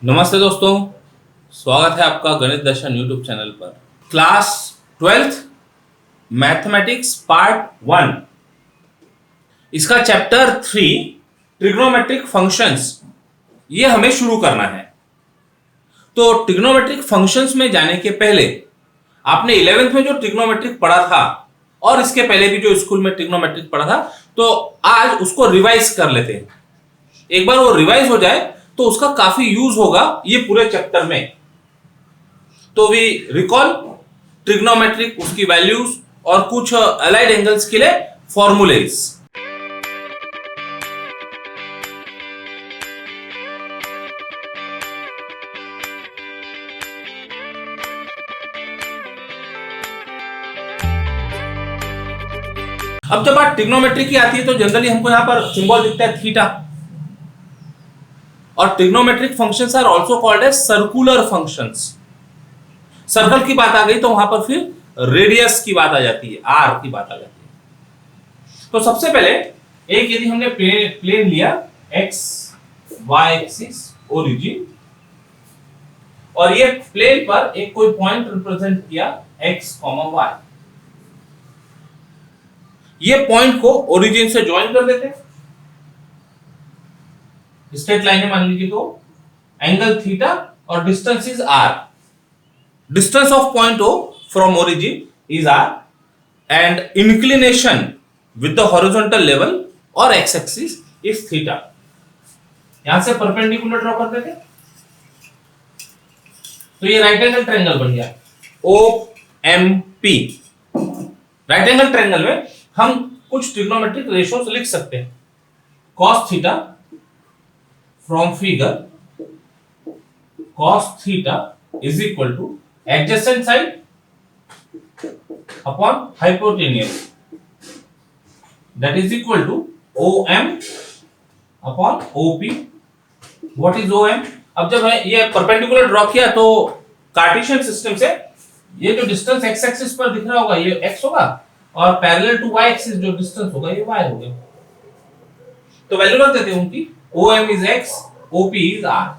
नमस्ते दोस्तों, स्वागत है आपका गणित दर्शन यूट्यूब चैनल पर। क्लास 12th मैथमेटिक्स पार्ट 1, इसका चैप्टर 3 ट्रिग्नोमेट्रिक फंक्शंस, ये हमें शुरू करना है। तो ट्रिग्नोमेट्रिक फंक्शंस में जाने के पहले आपने 11th में जो ट्रिग्नोमेट्रिक पढ़ा था और इसके पहले भी जो स्कूल में ट्रिग्नोमेट्रिक पढ़ा था, तो आज उसको रिवाइज कर लेते हैं। एक बार वो रिवाइज हो जाए तो उसका काफी यूज होगा ये पूरे चैप्टर में। तो वी रिकॉल ट्रिग्नोमेट्रिक, उसकी वैल्यूज और कुछ अलाइड एंगल्स के लिए फॉर्मूलेज। अब जब बात ट्रिग्नोमेट्री की आती है तो जनरली हमको यहां पर सिंबल दिखता है थीटा, और trigonometric functions are also called as circular functions. Circle की बात आ गई तो वहां पर फिर रेडियस की बात आ जाती है, आर की बात आ जाती है। तो सबसे पहले एक यदि हमने प्लेन लिया एक्स वाई एक्सिस ओरिजिन, और ये प्लेन पर एक कोई पॉइंट रिप्रेजेंट किया एक्स कॉमा वाई, ये पॉइंट को ओरिजिन से ज्वाइन कर देते हैं। स्ट्रेट लाइन है मान लीजिए, तो एंगल थीटा और distance is r. Distance of point O from origin is r and inclination with the horizontal level और एक्स एक्सिस इज थीटा। यहां से परपेंडिकुलर ड्रॉ कर देते, तो ये राइट एंगल ट्रायंगल बन गया O M P. Right angle triangle में हम कुछ ट्रिग्नोमेट्रिक रेशियोज लिख सकते हैं। cos theta from figure, cos theta is equal to adjacent side upon hypotenuse, that is equal to OM upon OP. What is OM? अब जब ये perpendicular draw किया तो कार्टेशियन सिस्टम से ये जो डिस्टेंस x एक्सिस पर दिख रहा होगा ये x होगा, और पैरेलल टू y एक्सिस जो डिस्टेंस होगा ये y होगा। तो वैल्यू रख देते हैं उनकी। OM is x, OP is r।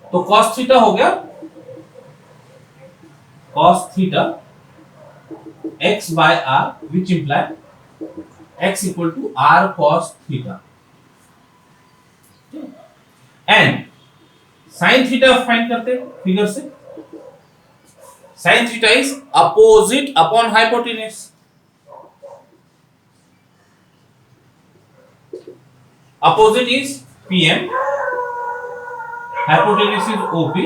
तो cos थीटा हो गया cos theta x by r, which imply x equal to r cos theta, and sin theta find करते हैं फिगर से। sin theta is opposite upon hypotenuse. Opposite is PM, hypotenuse is OP,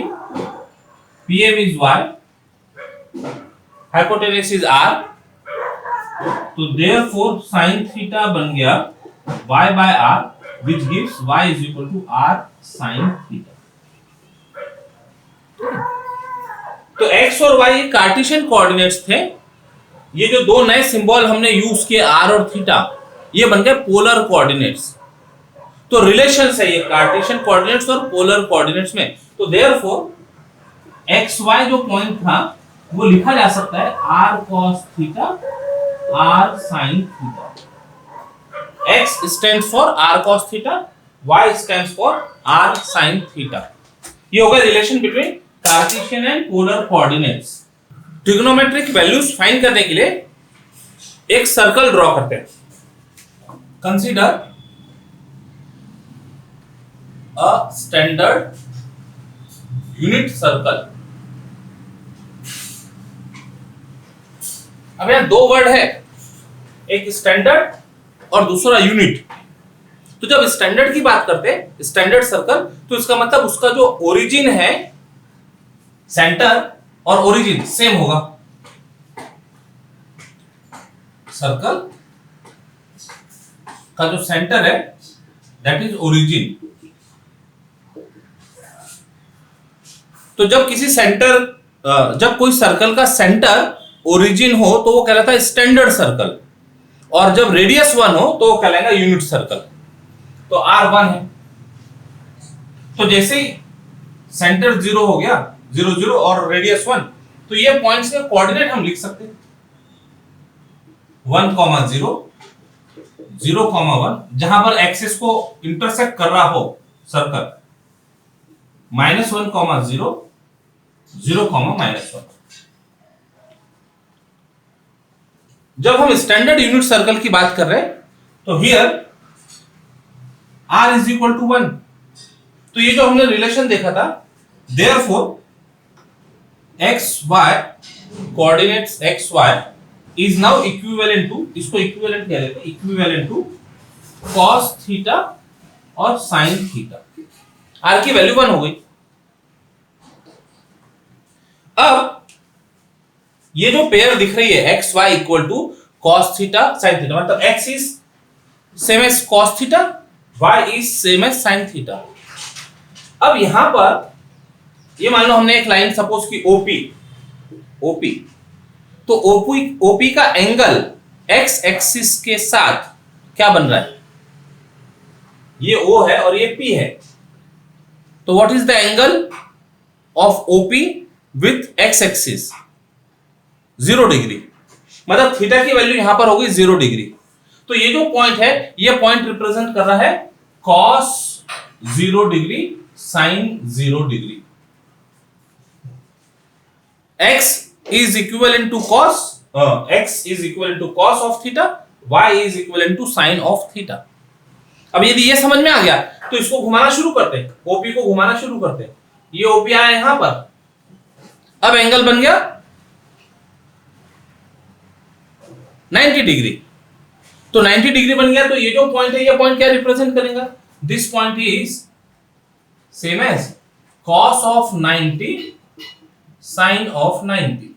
PM is Y, hypotenuse is R, तो therefore sin theta बन गया Y by R, which gives Y is equal to R sin theta। तो X और Y ये Cartesian coordinates थे। ये जो दो नए सिंबल हमने यूज किए R और थीटा, ये बन गए पोलर कोऑर्डिनेट्स। तो रिलेशंस है ये कार्टेशियन कोऑर्डिनेट्स और पोलर कोऑर्डिनेट्स में। तो देयरफॉर एक्स वाई जो पॉइंट था वो लिखा जा सकता है r cos theta r sin theta. x stands for r cos theta, y stands for r sin theta. ये होगा relation between Cartesian and polar coordinates. Trigonometric values find करने के लिए एक सर्कल ड्रॉ करते हैं। Consider a standard unit circle। अब यहां दो वर्ड है, एक स्टैंडर्ड और दूसरा यूनिट। तो जब स्टैंडर्ड की बात करते हैं, स्टैंडर्ड सर्कल, तो इसका मतलब उसका जो ओरिजिन है, सेंटर और ओरिजिन सेम होगा। सर्कल का जो सेंटर है दैट इज ओरिजिन। तो जब किसी सेंटर, जब कोई सर्कल का सेंटर ओरिजिन हो तो वो कहलाता है स्टैंडर्ड सर्कल, और जब रेडियस 1 हो तो वो कहलाएगा यूनिट सर्कल। तो R1 है, तो जैसे ही सेंटर 0 हो गया, 0 0 और रेडियस 1, तो ये पॉइंट्स के कोऑर्डिनेट हम लिख सकते हैं 1, 0 0, 1, जहां पर एक्सिस को इंटरसेक्ट कर रहा हो सर्कल, -1, 0, 0, -1। जब हम स्टैंडर्ड यूनिट सर्कल की बात कर रहे हैं तो here r is equal to 1। तो ये जो हमने रिलेशन देखा था, therefore x y coordinates x y is now equivalent to, इसको इक्विवेलेंट कह लेते हैं, इक्विवेलेंट टू cos थीटा और sin थीटा। r की वैल्यू 1 हो गई। अब ये जो पेयर दिख रही है x y equal to cos theta sin theta, मतलब x is same as cos theta, y is same as sin theta. अब यहां पर ये मान लो हमने एक लाइन सपोज की OP, तो OP का एंगल x एक्सिस के साथ क्या बन रहा है, ये O है और ये P है। तो what is the angle of OP with x axis? 0 degree, मतलब थीटा की वैल्यू यहां पर होगी 0 डिग्री। तो ये जो पॉइंट है, ये पॉइंट रिप्रेजेंट कर रहा है cos 0 degree sin 0 degree. x is equivalent to cos, x is equivalent to cos of theta, y is equivalent to sin of theta। अब यदि ये समझ में आ गया तो इसको घुमाना शुरू करते हैं, OP को घुमाना शुरू करते हैं। ये OP आया यहां पर, अब एंगल बन गया 90 डिग्री। तो 90 डिग्री बन गया, तो ये जो पॉइंट है, ये पॉइंट क्या रिप्रेजेंट करेगा? This point is same as cos of 90 sin of 90।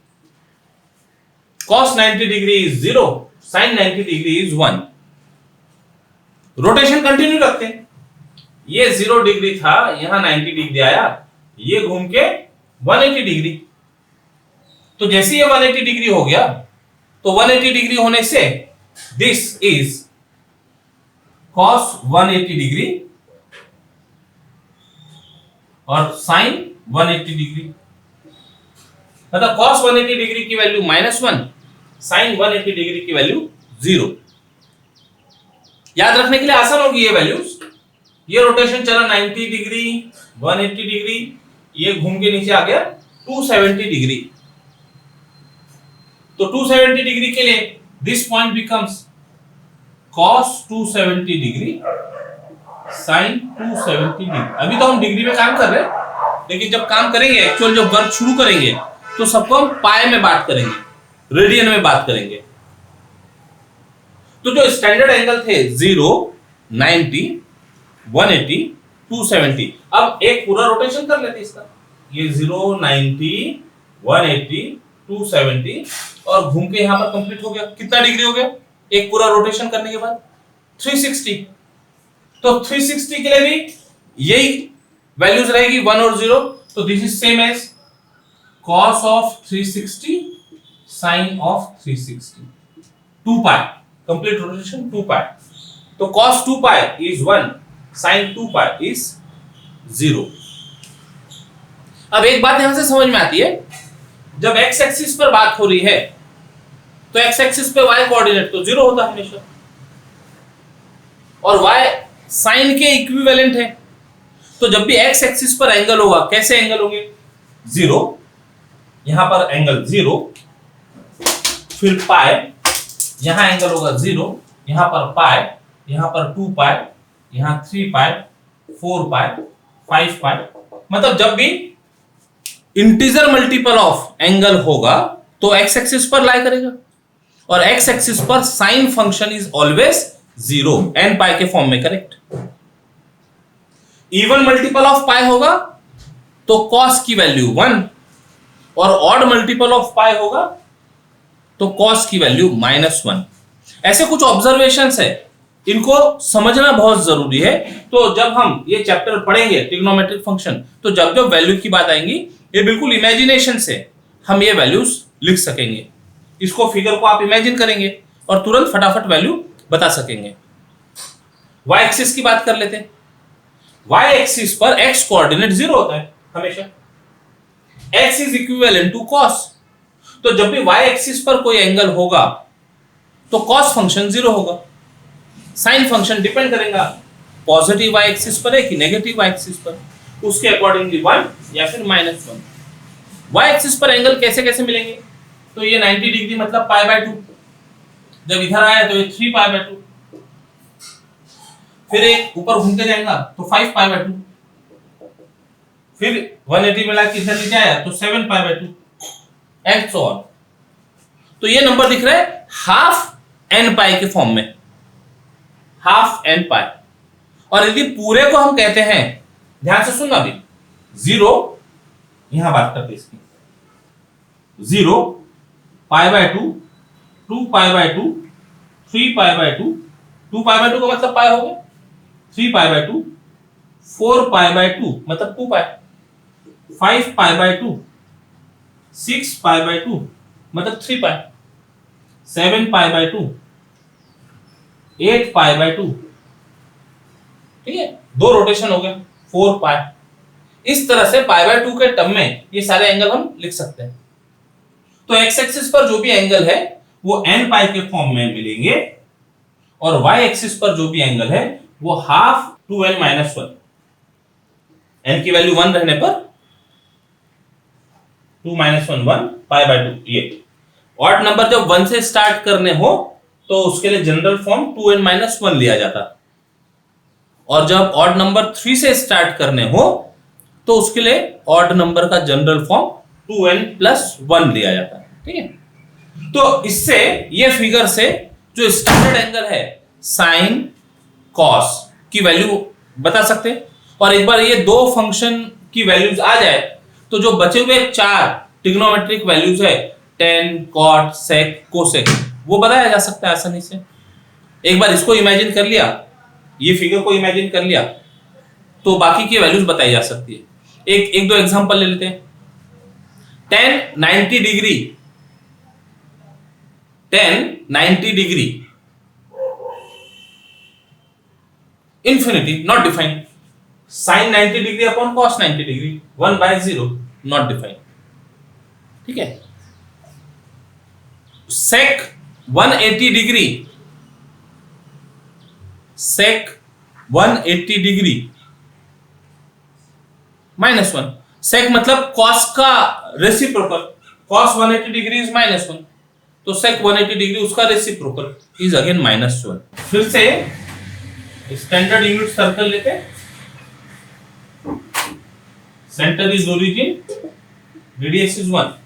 cos 90 degree is 0, sin 90 degree is 1। Rotation continue रखते हैं। ये 0 डिग्री था, यहां 90 डिग्री आया, ये घूम के 180 डिग्री। तो जैसे ये 180 डिग्री हो गया, तो 180 डिग्री होने से दिस इज cos 180 डिग्री और sin 180 डिग्री, मतलब cos 180 डिग्री की वैल्यू -1, sin 180 डिग्री की वैल्यू 0। याद रखने के लिए आसान होगी ये वैल्यूज। ये रोटेशन चला 90 डिग्री, 180 डिग्री, ये घूम के नीचे आ गया 270 डिग्री। तो 270 डिग्री के लिए this point becomes cos 270 degree sin 270 degree. अभी तो हम डिग्री में काम कर रहे हैं, लेकिन जब काम करेंगे, एक्चुअल जब वर्क शुरू करेंगे, तो सबको हम पाई में बात करेंगे, रेडियन में बात करेंगे। तो जो स्टैंडर्ड एंगल थे 0, 90, 180, 270, अब एक पूरा रोटेशन कर लेते इसका। ये 0, 90, 180, 270 और घूम के यहां पर कंप्लीट हो गया। कितना डिग्री हो गया एक पूरा रोटेशन करने के बाद? 360। तो 360 के लिए भी यही वैल्यूज रहेगी 1 और 0। तो this is same as cos of 360 sin of 360, 2 pi, complete rotation 2 pi। तो cos 2 pi is 1, sin 2 pi is 0। अब एक बात यहां से समझ में आती है, जब x एक्सिस पर बात हो रही है तो x एक्सिस पे y कोऑर्डिनेट तो 0 होता है हमेशा, और y sin के इक्विवेलेंट है। तो जब भी x एक्सिस पर एंगल होगा, कैसे एंगल होंगे? 0, यहां पर एंगल 0, फिर पाई, यहां एंगल होगा 0, यहां पर पाई, यहां पर 2 पाई, यहां 3 पाई, 4 पाई, 5 पाई। मतलब जब भी इंटीजर मल्टीपल ऑफ एंगल होगा तो x एक्सिस पर लाई करेगा, और x एक्सिस पर sine function is always 0, n pi के फॉर्म में, करेक्ट। इवन मल्टीपल ऑफ पाई होगा तो cos की वैल्यू 1, और ऑड मल्टीपल ऑफ पाई होगा तो cos की वैल्यू -1। ऐसे कुछ ऑब्जर्वेशंस है, इनको समझना बहुत जरूरी है। तो जब हम ये चैप्टर पढ़ेंगे ट्रिग्नोमेट्रिक फंक्शन, तो जब जब वैल्यू की बात आएंगी, ये बिल्कुल इमेजिनेशन से हम ये वैल्यूज लिख सकेंगे। इसको फिगर को आप इमेजिन करेंगे और तुरंत फटाफट वैल्यू बता सकेंगे। y एक्सिस की बात कर लेते हैं। y एक्सिस पर x कोऑर्डिनेट 0 होता है हमेशा, x is equivalent to cos। तो जब भी y एक्सिस पर कोई एंगल होगा तो cos फंक्शन 0 होगा। साइन फंक्शन डिपेंड करेगा पॉजिटिव y एक्सिस पर है कि नेगेटिव y एक्सिस पर। उसके अकॉर्डिंगली 1 या फिर -1। वाई एक्सिस पर एंगल कैसे कैसे मिलेंगे? तो ये 90 डिग्री मतलब π/2, जब इधर आया तो ये 3π/2, फिर एक ऊपर घूम के जाएगा तो 5π/2, फिर 180 मिला के इधर नीचे आया तो 7π/2 एंड सो ऑन। तो ये नंबर दिख रहा है हाफ n पाई के फॉर्म में, हाफ n पाई। और यदि पूरे को हम कहते हैं, ध्यान से सुनना भी, 0 यहां बात करते इसकी, 0 π/2 2π/2 3π/2, 2π/2 का मतलब पाई हो गया, 3π/2 4π/2 मतलब 2π, 5π/2 6π/2 मतलब 3π, 7π/2 8π/2, ठीक है, दो रोटेशन हो गया 4π। इस तरह से π/2 के टर्म में ये सारे एंगल हम लिख सकते हैं। तो एक्स एक्सिस पर जो भी एंगल है वो n पाई के फॉर्म में मिलेंगे, और y एक्सिस पर जो भी एंगल है वो हाफ 2n-1, n की वैल्यू 1 रहने पर 2-1 1 π/2। ये ऑड नंबर जब 1 से स्टार्ट करने हो तो उसके लिए जनरल फॉर्म 2n-1 लिया जाता, और जब ऑड नंबर 3 से स्टार्ट करने हो तो उसके लिए ऑड नंबर का जनरल फॉर्म 2n+1 लिया जाता है, ठीक है। तो इससे ये फिगर से जो स्टैंडर्ड एंगल है साइन कॉस की वैल्यू बता सकते हैं, और एक बार ये दो फंक्शन की वैल्यूज आ जाए तो जो बचे हुए 4 ट्रिग्नोमेट्रिक वैल्यूज है tan, cot, sec, cosec, वो बताया जा सकता है आसानी से। एक बार इसको इमेजिन कर लिया, ये फिगर को इमेजिन कर लिया, तो बाकी की वैल्यूज बताई जा सकती है। एक दो एग्जांपल ले लेते हैं। tan 90 degree, tan 90 degree infinity not defined, sin 90 degree upon cos 90 degree 1/0 not defined, ठीक है। sec 180 degree, sec 180 degree -1, sec मतलब cos का रेसिप्रोकल, cos 180 डिग्री इज -1, तो sec 180 डिग्री उसका रेसिप्रोकल इज अगेन -1। फिर से स्टैंडर्ड यूनिट सर्कल लेते हैं, centre is origin, radius is 1।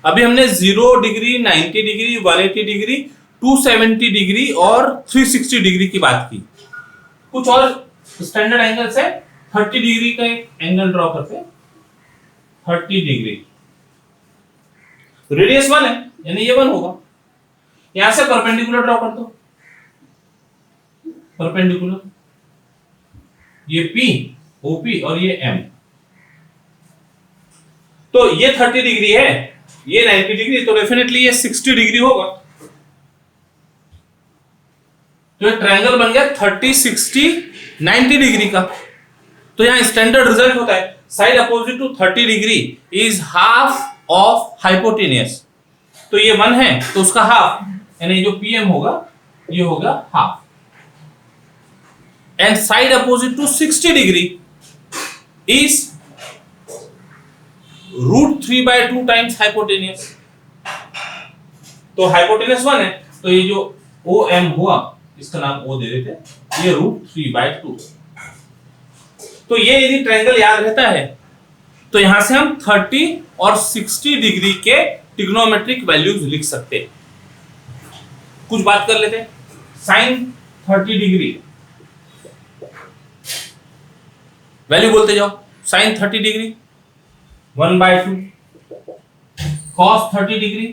अभी हमने 0 डिग्री, 90 डिग्री, 180 डिग्री, 270 डिग्री और 360 डिग्री की बात की। कुछ और स्टैंडर्ड एंगल्स है। 30 डिग्री का एक एंगल ड्रॉ करते हैं, 30 डिग्री, रेडियस 1 है यानी ये 1 होगा। यहां से परपेंडिकुलर ड्रॉ कर दो, परपेंडिकुलर, ये P, OP और ये M। तो ये 30 डिग्री है, ये 90 डिग्री, तो डेफिनेटली ये 60 डिग्री होगा। तो ये ट्रायंगल बन गया 30 60 90 डिग्री का। तो यहां स्टैंडर्ड रिजल्ट होता है side opposite to 30 degree is half of hypotenuse. तो ये 1 है तो उसका हाफ, यानी जो PM होगा ये होगा half, and side opposite to 60 degree is √3/2 times hypotenuse. तो हाइपोटेनियस 1 है तो ये जो OM हुआ इसका नाम O दे देते, ये √3/2। तो ये यदि ट्रायंगल याद रहता है तो यहां से हम 30 और 60 डिग्री के ट्रिग्नोमेट्रिक वैल्यूज लिख सकते हैं। कुछ बात कर लेते हैं। साइन 30 डिग्री वैल्यू बोलते जाओ। Sine 30 degree 1/2, cos 30 degree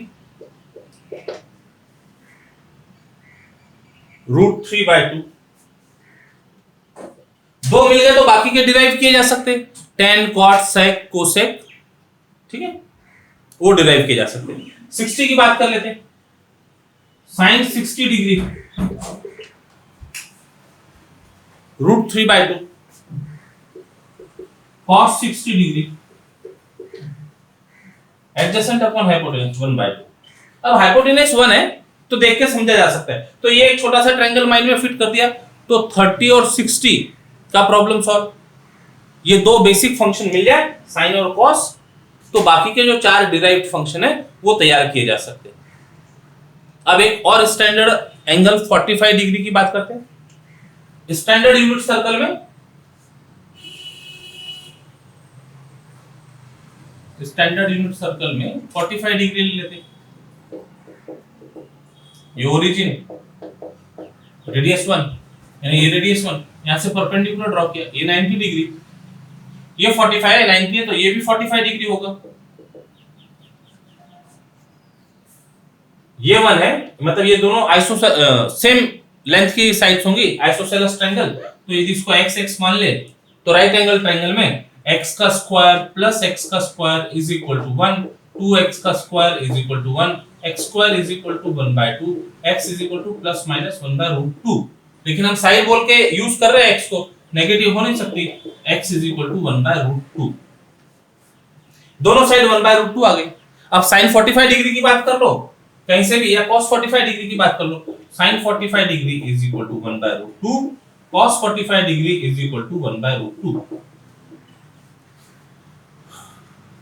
√3/2। दो मिल गए तो बाकी के डिराइव किए जा सकते, tan, cot, sec, cosec, ठीक है, वो डिराइव किए जा सकते। 60 की बात कर लेते हैं। Sine 60 degree √3/2, cos 60 degree adjacent upon hypotenuse 1/2। अब हाइपोटेनस 1 है तो देख के समझा जा सकता है। तो ये एक छोटा सा ट्रायंगल माइंड में फिट कर दिया तो 30 और 60 का प्रॉब्लम सॉल्व। ये दो बेसिक फंक्शन मिल जाए साइन और कॉस, तो बाकी के जो चार डिराइव्ड फंक्शन है वो तैयार किए जा सकते हैं। अब एक और स्टैंडर्ड एंगल 45 डिग्री की बात करते हैं। स्टैंडर्ड यूनिट सर्कल में स्टैंडर्ड यूनिट सर्कल में 45 डिग्री ले लेते हैं। ये ओरिजिन, रेडियस 1, यानी ये रेडियस 1 यहां से परपेंडिकुलर ड्रॉ किया, ये 90 डिग्री, ये 45 है, 90 है, तो ये भी 45 डिग्री होगा। ये 1 है, मतलब ये दोनों सेम लेंथ की साइड्स होंगी, आइसोसेलेस ट्रायंगल। तो यदि इसको x x मान ले तो राइट एंगल ट्रायंगल में x का स्क्वायर प्लस x का square is equal to 1, 2x का square is equal to 1, x square is equal to 1/2, x is equal to plus minus 1/√2। लेकिन हम साइड बोल के यूज कर रहे हैं x को, नेगेटिव हो नहीं सकती, x इज इक्वल टू 1/√2। दोनों साइड 1/√2 आ गई। अब sin 45 डिग्री की बात कर लो कहीं से भी, या cos 45 डिग्री की बात कर लो, sin 45 degree is equal to 1/√2, cos 45 degree is equal to 1/√2।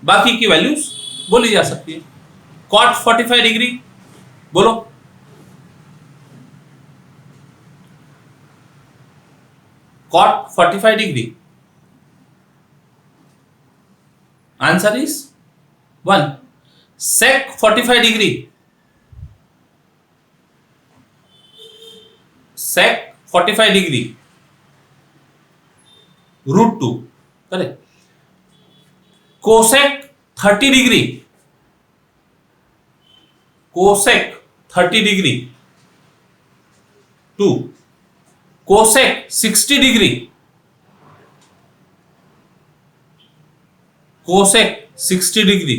बाकी की वैल्यूज बोली जा सकती है। cot 45 डिग्री बोलो, cot 45 degree, answer is 1। sec 45 degree, sec 45 degree √2, correct. cosec 30 degree, cosec 30 degree 2, cosec 60 degree, cosec 60 degree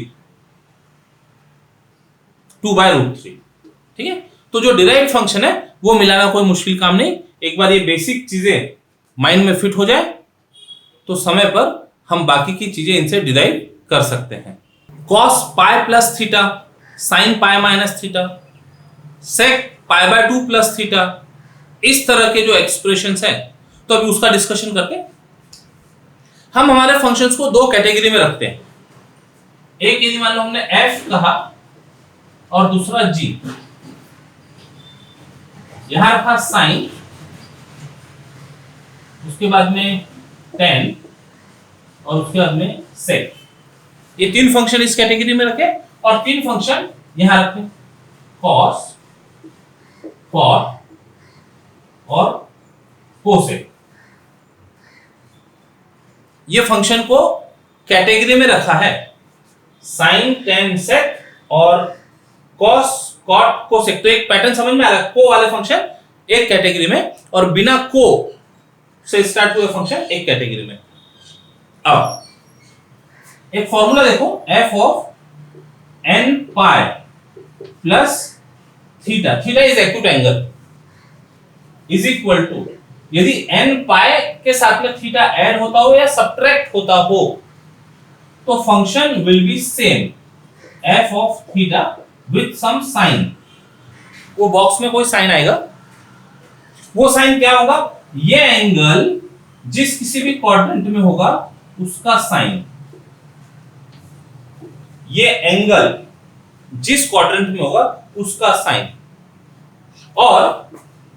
2/√3। ठीक है, तो जो डिराइव्ड फंक्शन है वो मिलाना कोई मुश्किल काम नहीं। एक बार ये बेसिक चीजें माइंड में फिट हो जाए तो समय पर हम बाकी की चीजें इनसे डिराइव कर सकते हैं। cos pi plus theta, sin pi minus theta, sec π/2 plus theta, इस तरह के जो एक्सप्रेशंस हैं, तो अभी उसका डिस्कशन करते हैं। हम हमारे फंक्शंस को दो कैटेगरी में रखते हैं। एक यदि मान लो हमने f कहा और दूसरा g, यहां था साइन, उसके बाद में tan और उसके बाद में sec। ये तीन फंक्शन इस कैटेगरी में रखे और तीन फंक्शन यहां रखे, cos, cot और cosec। ये फंक्शन को कैटेगरी में रखा है, sin, tan, sec और cos, cot, cosec। तो एक पैटर्न समझ में आ रहा है, को वाले फंक्शन एक कैटेगरी में और बिना को से स्टार्ट हुए फंक्शन एक कैटेगरी में। अब एक फॉर्मूला देखो, f of n pi plus theta, theta is acute angle, is equal to, यदि n पाई के साथ में थीटा ऐड होता हो या सब्ट्रैक्ट होता हो तो function will be same, f of theta with some sign. वो बॉक्स में कोई साइन आएगा, वो साइन क्या होगा, ये एंगल जिस किसी भी क्वाड्रेंट में होगा उसका साइन, ये एंगल जिस क्वाड्रेंट में होगा उसका साइन। और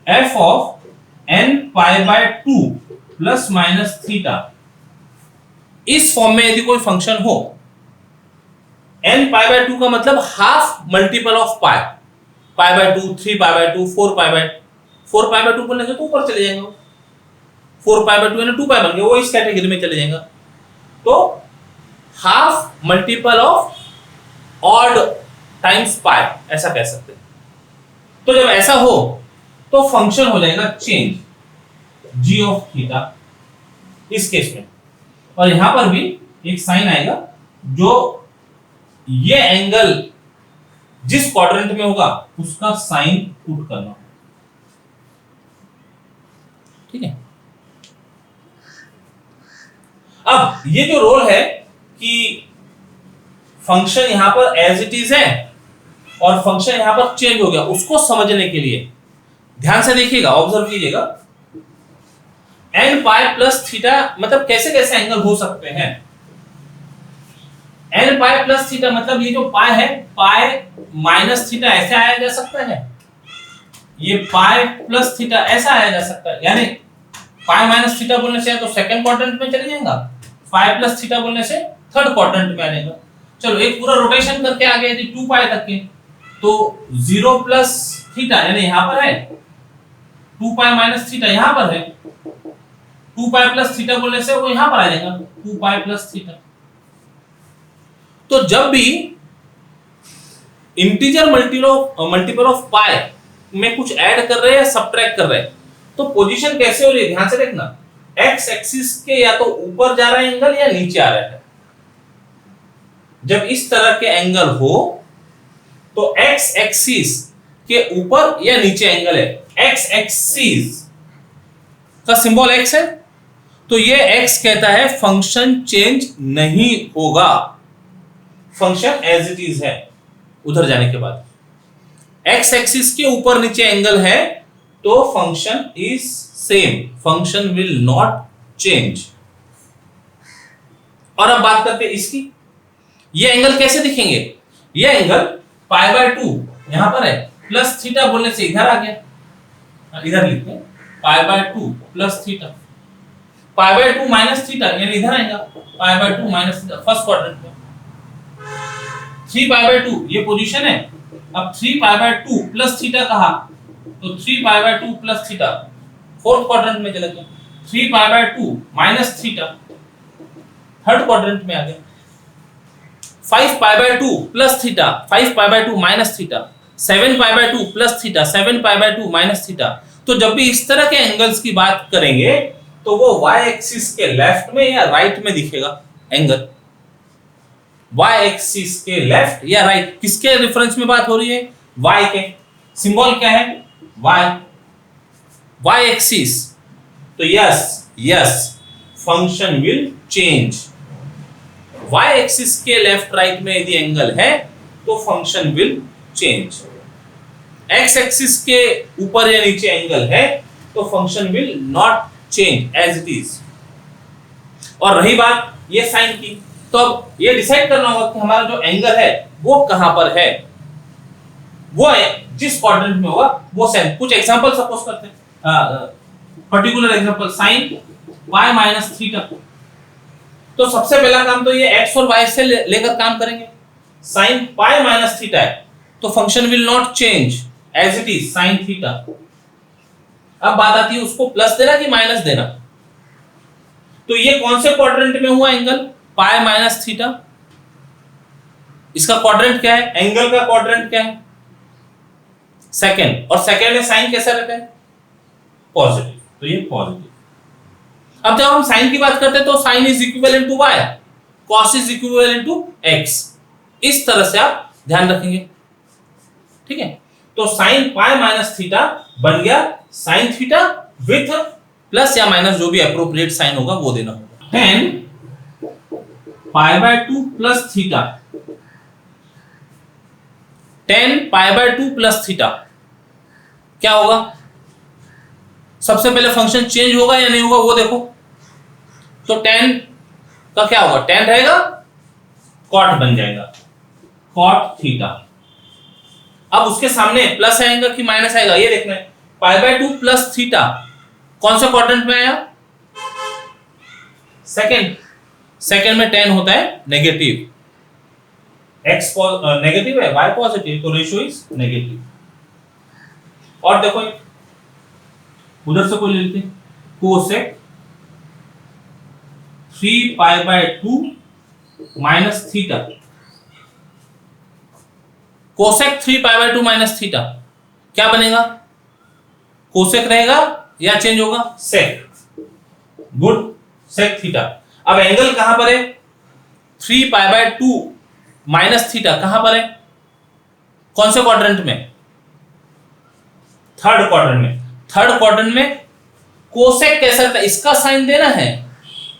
f of n π/2 plus minus theta, इस फॉर्म में यदि कोई फंक्शन हो, n π/2 का मतलब हाफ मल्टीपल ऑफ पाई, π/2, 3π/2, 4π/2 बोलने से तो ऊपर चले जाएंगे, 4π/2 यानी 2π बन गया, वो इस कैटेगरी में चले जाएगा। तो half multiple of odd times पाई, ऐसा कह सकते हैं। तो जब ऐसा हो तो फंक्शन हो जाएगा चेंज, g ऑफ थीटा इस केस में, और यहां पर भी एक साइन आएगा जो ये एंगल जिस क्वाड्रेंट में होगा उसका साइन पुट करना। ठीक है, अब ये जो रोल है कि फंक्शन यहां पर एज इट इज है और फंक्शन यहां पर चेंज हो गया, उसको समझने के लिए ध्यान से देखिएगा, ऑब्जर्व कीजिएगा। n पाई प्लस थीटा मतलब कैसे कैसे एंगल हो सकते हैं। n पाई प्लस थीटा मतलब ये जो पाई है, पाई माइनस थीटा ऐसे आया जा सकता है, ये पाई प्लस थीटा ऐसा आया जा सकता है, यानी पाई माइनस थीटा बोलने से तो सेकंड क्वाड्रेंट में चले जाएगा, पाई प्लस थीटा बोलने से थर्ड क्वाड्रेंट में आ जाएगा। चलो एक पूरा रोटेशन करके आ गए यदि 2 पाई तक के, तो 0 प्लस थीटा यानी यहां पर है, 2 पाई माइनस थीटा यहां पर है, 2 पाई प्लस थीटा बोलने से वो यहां पर आ जाएगा 2 पाई प्लस थीटा। तो जब भी इंटीजर मल्टीपल ऑफ पाई में कुछ ऐड कर रहे हैं या सब्ट्रैक्ट कर रहे हैं तो पोजीशन कैसे हो रही है ध्यान से देखना, एक्स एक्सिस के या तो ऊपर जा रहा है एंगल या नीचे आ रहा है। जब इस तरह के एंगल हो तो एक्स एक्सिस के ऊपर या नीचे एंगल है, एक्स एक्सिस का सिंबल एक्स है तो ये एक्स कहता है फंक्शन चेंज नहीं होगा, फंक्शन एज इट इज है। उधर जाने के बाद एक्स एक्सिस के ऊपर नीचे एंगल है तो function is same, function will not change. और अब बात करते हैं इसकी, ये एंगल कैसे दिखेंगे, ये एंगल पाई बाय 2 यहां पर है, प्लस थीटा बोलने से इधर आ गया, इधर लिखते हैं pi by 2 plus theta, pi by 2 minus theta यानी इधर आएगा pi by 2 minus theta first quadrant में, 3 पाई बाय 2 ये पोजीशन है। अब 3 पाई बाय 2 प्लस थीटा कहा तो 3 pi by 2 plus theta fourth quadrant में चला गया, 3 pi by 2 minus theta third quadrant में आ गया, 5 pi by 2 plus theta 5 pi by 2 minus theta, 7 pi by 2 plus theta 7 pi by 2 minus theta. तो जब भी इस तरह के एंगल्स की बात करेंगे तो वो y एक्सिस के लेफ्ट में या राइट में दिखेगा एंगल, y एक्सिस के लेफ्ट या राइट, किसके रेफरेंस में बात हो रही है, y के, सिंबल क्या है y एक्सिस, तो yes function will change, y axis के लेफ्ट राइट में यदि एंगल है तो function will change, x axis के ऊपर या नीचे एंगल है तो function will not change as it is. और रही बात ये साइन की, तो अब ये डिसाइड करना होगा कि हमारा जो एंगल है वो कहां पर है, वो है जिस क्वाड्रेंट में होगा वो साइन। कुछ एग्जांपल सपोज करते हैं, particular example sine y minus theta, तो सबसे पहला काम तो ये x और y से लेकर काम करेंगे, साइन पाई माइनस थीटा है तो function will not change as it is sine theta. अब बात आती है उसको प्लस देना कि माइनस देना, तो ये कौन से क्वाड्रेंट में हुआ एंगल, पाई माइनस थीटा, इसका क्वाड्रेंट क्या है, एंगल का क्वाड्रेंट क्या है, सेकंड, और सेकंड में साइन कैसा रहता है, पॉजिटिव, तो ये पॉजिटिव। अब जब हम साइन की बात करते हैं तो sine is equivalent to y, cos is equivalent to x, इस तरह से आप ध्यान रखेंगे, ठीक है। तो साइन पाई माइनस थीटा बन गया साइन थीटा विथ प्लस या माइनस जो भी एप्रोप्रिएट साइन होगा वो देना होगा, 10 pi by 2 plus theta, 10 pi by 2 plus theta क्या होगा, सबसे पहले फंक्शन चेंज होगा या नहीं होगा वो देखो, तो 10 का क्या होगा, 10 रहेगा कॉट बन जाएगा, कॉट थीटा। अब उसके सामने प्लस आएगा कि माइनस आएगा ये देखना है, पाई बाय 2 प्लस थीटा कौन से क्वाड्रेंट में आया, सेकंड में 10 होता है नेगेटिव, x नेगेटिव है y पॉजिटिव तो रेशियो इज नेगेटिव। और देखो उधर से कोई ले लेते हैं, cosec 3 pi by 2 minus theta, cosec 3 pi by 2 minus theta क्या बनेगा, कोसेक रहेगा या चेंज होगा, सेक, गुड, सेक थीटा। अब एंगल कहां पर है, 3 पाई बाय 2 माइनस थीटा कहां पर है, कौन से क्वाड्रेंट में, थर्ड क्वाड्रेंट में, थर्ड क्वाड्रेंट में कोसेक कैसा रहता है, इसका साइन देना है,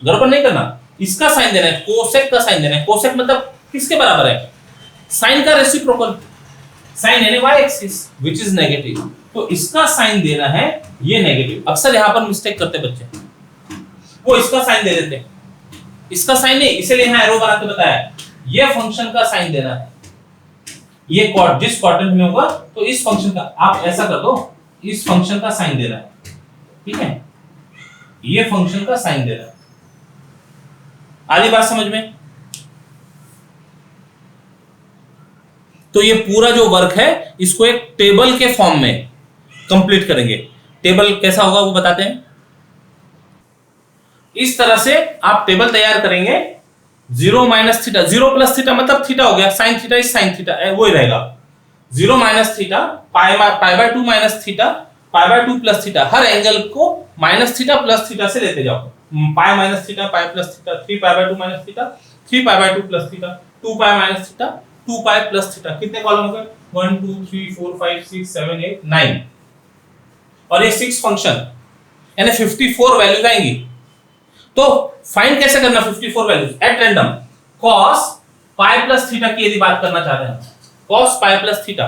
गड़बड़ नहीं करना, इसका साइन देना है, कोसेक का साइन देना है, कोसेक मतलब किसके बराबर है, साइन का रेसिप्रोकल, साइन यानी y axis which is negative, तो इसका साइन देना है ये नेगेटिव। अक्सर यहां पर मिस्टेक करते बच्चे, वो इसका साइन दे देते हैं, इसका साइन नहीं, इसीलिए यहां एरो बना के बताया, ये फंक्शन का साइन देना है, ये जिस क्वाड्रेंट में होगा तो इस फंक्शन का, आप ऐसा कर दो, इस फंक्शन का साइन देना है, ठीक है, ये फंक्शन का साइन देना है। आधी बात समझ में? तो ये पूरा जो वर्क है इसको एक टेबल के फॉर्म में कंप्लीट करेंगे। टेबल कैसा होगा वो बताते हैं। इस तरह से आप टेबल तैयार करेंगे, 0 माइनस थीटा, 0 प्लस थीटा मतलब थीटा हो गया, sine theta is sine theta, वो ही रहेगा, 0 minus theta, pi by 2 minus theta, pi by 2 plus theta, her angle को माइनस थीटा प्लस थीटा से लेते जाओ, पाई minus theta, pi plus theta, 3 pi by 2 minus theta, 3 pi by 2 plus theta, 2 pi minus theta, 2 pi plus theta. कितने column हो गए? 1 2 3 4 5 6 7 8 9, और ये 6 function यानी 54 वैल्यूज आएंगी। तो फाइंड कैसे करना 54 values? At random cos pi plus theta की यदि बात करना चाहते हैं, cos पाई प्लस थीटा,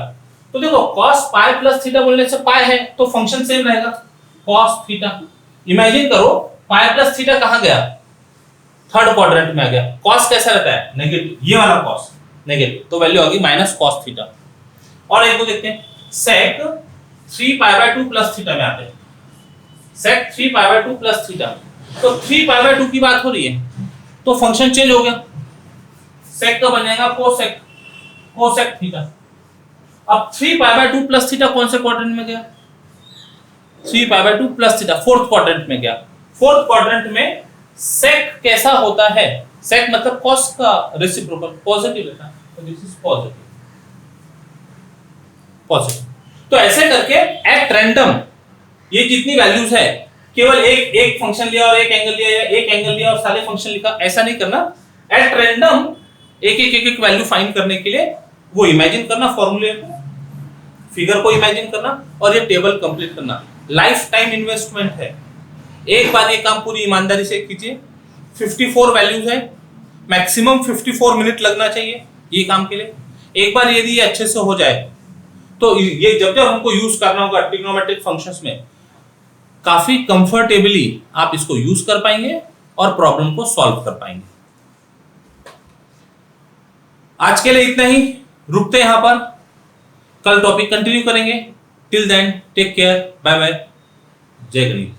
तो देखो cos पाई प्लस थीटा बोलने से पाई है तो फंक्शन सेम रहेगा, cos थीटा। इमेजिन करो पाई प्लस थीटा कहां गया? थर्ड क्वाड्रेंट में आ गया। cos कैसा रहता है? नेगेटिव, ये वाला cos नेगेटिव, तो वैल्यू होगी माइनस cos थीटा। और एक को देखते हैं, sec 3 pi by 2 plus theta में आते हैं, sec 3 pi by 2 plus theta, तो 3 पाई बाय 2 की बात हो रही है तो फंक्शन चेंज हो गया, sec का बन जाएगा cosec थीटा। अब 3 पाई बाय 2 प्लस थीटा कौन से क्वाड्रेंट में गया? 3 pi by 2 plus theta fourth quadrant में गया। फोर्थ क्वाड्रेंट में sec कैसा होता है? sec मतलब cos का रेसिप्रोकल, पॉजिटिव रहता है, तो दिस इज पॉजिटिव। तो ऐसे करके एट रैंडम ये जितनी वैल्यूज है, केवल एक फंक्शन लिया और एक एंगल लिया, या एक एंगल लिया और सारे फंक्शन लिखा, ऐसा नहीं करना। एट रैंडम एक वैल्यू फाइंड करने के लिए वो इमेजिन करना, फॉर्मूले को, फिगर को इमेजिन करना और ये टेबल कंप्लीट करना। लाइफ टाइम इन्वेस्टमेंट है, एक बार ये काम पूरी ईमानदारी से कीजिए। 54 वैल्यूज है, मैक्सिमम 54 मिनट लगना चाहिए ये काम के लिए। एक बार यदि ये अच्छे से हो जाए तो ये जब जब हमको यूज करना होगा ट्रिग्नोमेट्रिक फंक्शंस में, काफी कंफर्टेबली आप इसको यूज कर पाएंगे और प्रॉब्लम को सॉल्व कर पाएंगे। आज के लिए इतना ही, रुकते हैं यहां पर, कल टॉपिक कंटिन्यू करेंगे। Till then take care, bye bye, जय गणित।